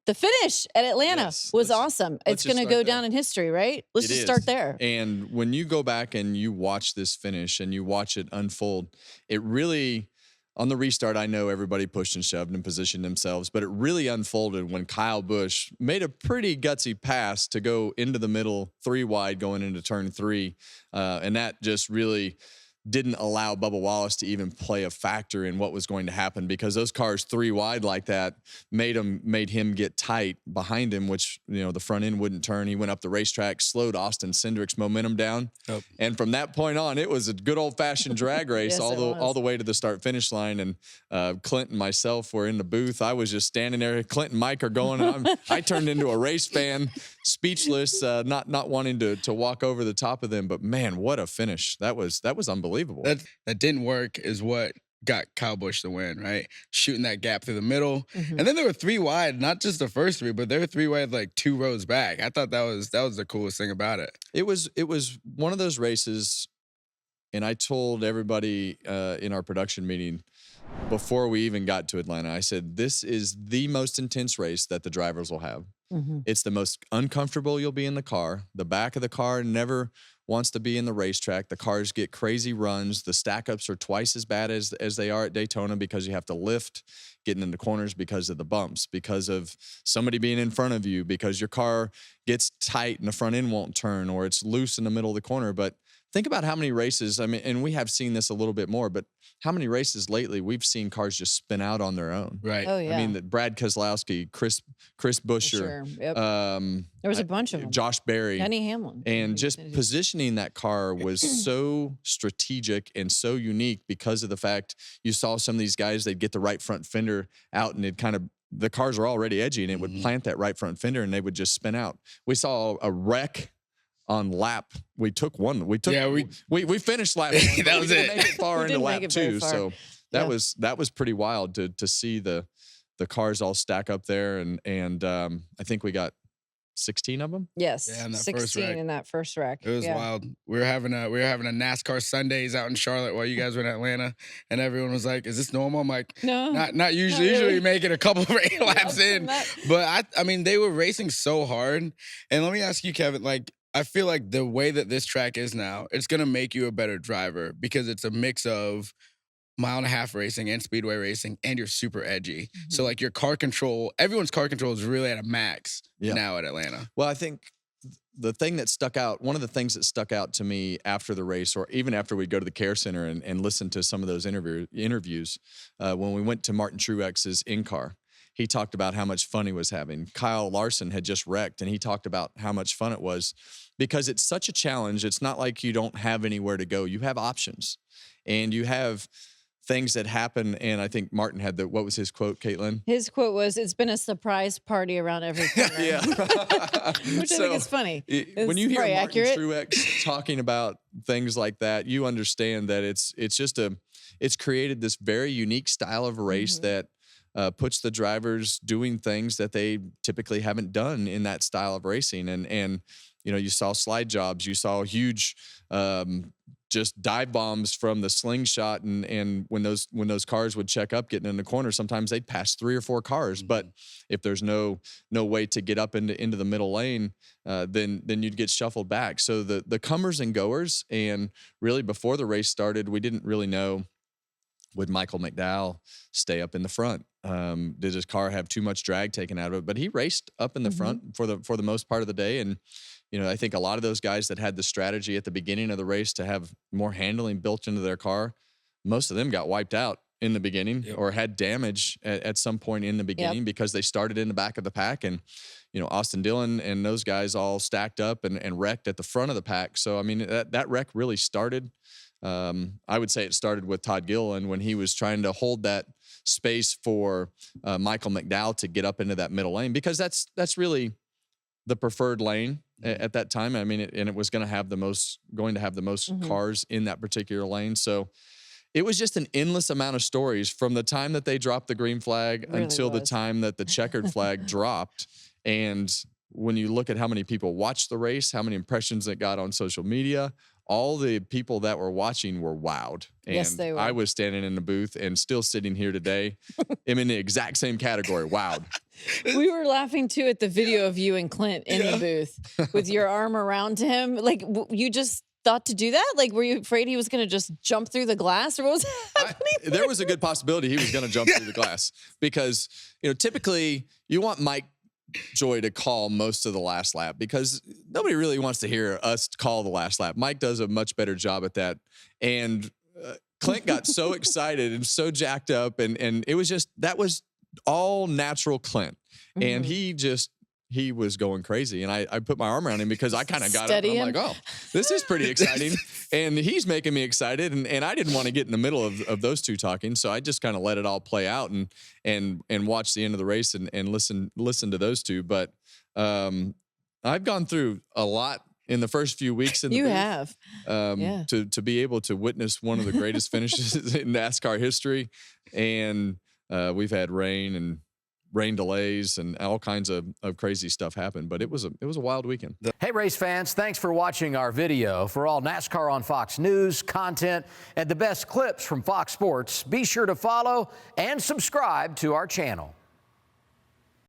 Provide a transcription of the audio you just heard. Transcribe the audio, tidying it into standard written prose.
The finish at Atlanta Yes, was awesome. It's going to go down in history, right? Let's just start there. And when you go back and you watch this finish and you watch it unfold, it really, on the restart, I know everybody pushed and shoved and positioned themselves, but it really unfolded when Kyle Busch made a pretty gutsy pass to go into the middle, 3 wide going into turn 3. And that just really didn't allow Bubba Wallace to even play a factor in what was going to happen, because those cars 3 wide like that made him get tight behind him, which, you know, the front end wouldn't turn. He went up the racetrack, slowed Austin Cindric's momentum down. Yep. And from that point on, it was a good old fashioned drag race. Yes, all the way to the start finish line. And Clint and myself were in the booth. I was just standing there. Clint and Mike are going, and I turned into a race fan, speechless, not wanting to walk over the top of them. But man, what a finish. That was unbelievable. That didn't work is what got Kyle Busch the win, right? Shooting that gap through the middle. And then there were 3 wide, not just the first 3, but there were 3 wide like 2 rows back. I thought that was the coolest thing about it. It was one of those races, and I told everybody in our production meeting before we even got to Atlanta, I said, this is the most intense race that the drivers will have. It's the most uncomfortable you'll be in the car. The back of the car never wants to be in the racetrack. The cars get crazy runs. The stack-ups are twice as bad as they are at Daytona, because you have to lift getting into corners because of the bumps, because of somebody being in front of you, because your car gets tight and the front end won't turn, or it's loose in the middle of the corner. But think about how many races, I mean, and we have seen this a little bit more, but how many races lately we've seen cars just spin out on their own. Right. Oh, yeah. I mean, Brad Keselowski, Chris Buescher, Yep. There was a bunch of them. Josh Berry. Denny Hamlin. And just positioning that car was so strategic and so unique, because of the fact you saw some of these guys, they'd get the right front fender out and it kind of, the cars were already edgy, and it would plant that right front fender and they would just spin out. We saw a wreck on lap. We took one. We finished lap 1. That was it. Make it far into lap 2. So that was pretty wild to see the cars all stack up there, and I think we got 16 of them. Yes, yeah, in that 16 first in that first wreck. It was wild. We were having a NASCAR Sundays out in Charlotte while you guys were in Atlanta, and everyone was like, "Is this normal?" I'm like, "No, not usually. Usually we make it a couple of laps in." But I mean, they were racing so hard. And let me ask you, Kevin, like, I feel like the way that this track is now, it's gonna make you a better driver, because it's a mix of 1.5 mile racing and speedway racing, and you're super edgy. So like your car control, everyone's car control is really at a max now at Atlanta. Well, I think the thing that stuck out, one of the things that stuck out to me after the race, or even after we go to the care center and listen to some of those interviews, when we went to Martin Truex's in-car, he talked about how much fun he was having. Kyle Larson had just wrecked, and he talked about how much fun it was, because it's such a challenge. It's not like you don't have anywhere to go. You have options, and you have things that happen. And I think Martin had what was his quote, Kaitlyn? His quote was, "It's been a surprise party around every corner." Yeah. Which I think is funny. When you hear Martin accurate. Truex talking about things like that, you understand that it's created this very unique style of a race that puts the drivers doing things that they typically haven't done in that style of racing. And you know, you saw slide jobs, you saw huge just dive bombs from the slingshot, and when those cars would check up getting in the corner, sometimes they'd pass 3 or 4 cars. But if there's no way to get up into the middle lane, then you'd get shuffled back. So the comers and goers, and really before the race started, we didn't really know, would Michael McDowell stay up in the front? Did his car have too much drag taken out of it? But he raced up in the front for the most part of the day. And you know, I think a lot of those guys that had the strategy at the beginning of the race to have more handling built into their car, most of them got wiped out in the beginning or had damage at some point in the beginning because they started in the back of the pack. And, you know, Austin Dillon and those guys all stacked up and wrecked at the front of the pack. So, I mean, that wreck really started. I would say it started with Todd Gilliland when he was trying to hold that space for Michael McDowell to get up into that middle lane, because that's really the preferred lane at that time. I mean, it was going to have the most cars in that particular lane. So it was just an endless amount of stories from the time that they dropped the green flag until the time that the checkered flag dropped. And when you look at how many people watched the race, how many impressions it got on social media, all the people that were watching were wowed. And yes, they were. I was standing in the booth and still sitting here today. I'm in the exact same category, wowed. We were laughing too at the video of you and Clint in the booth with your arm around him. Like, you just thought to do that? Like, were you afraid he was going to just jump through the glass, or what was happening? There was a good possibility he was going to jump through the glass because, you know, typically you want Mike Joy to call most of the last lap because nobody really wants to hear us call the last lap. Mike does a much better job at that. And Clint got so excited and so jacked up, and it was just, that was all natural Clint. And he was going crazy. And I put my arm around him because I kind of got up and I'm like, oh, this is pretty exciting. And he's making me excited. And I didn't want to get in the middle of those two talking. So I just kind of let it all play out and watch the end of the race and listen to those two. But I've gone through a lot in the first few weeks in the booth. have. To be able to witness one of the greatest finishes in NASCAR history. And we've had rain delays and all kinds of crazy stuff happen, but it was a wild weekend. Hey, race fans, thanks for watching our video. For all NASCAR on Fox News content and the best clips from Fox Sports, be sure to follow and subscribe to our channel.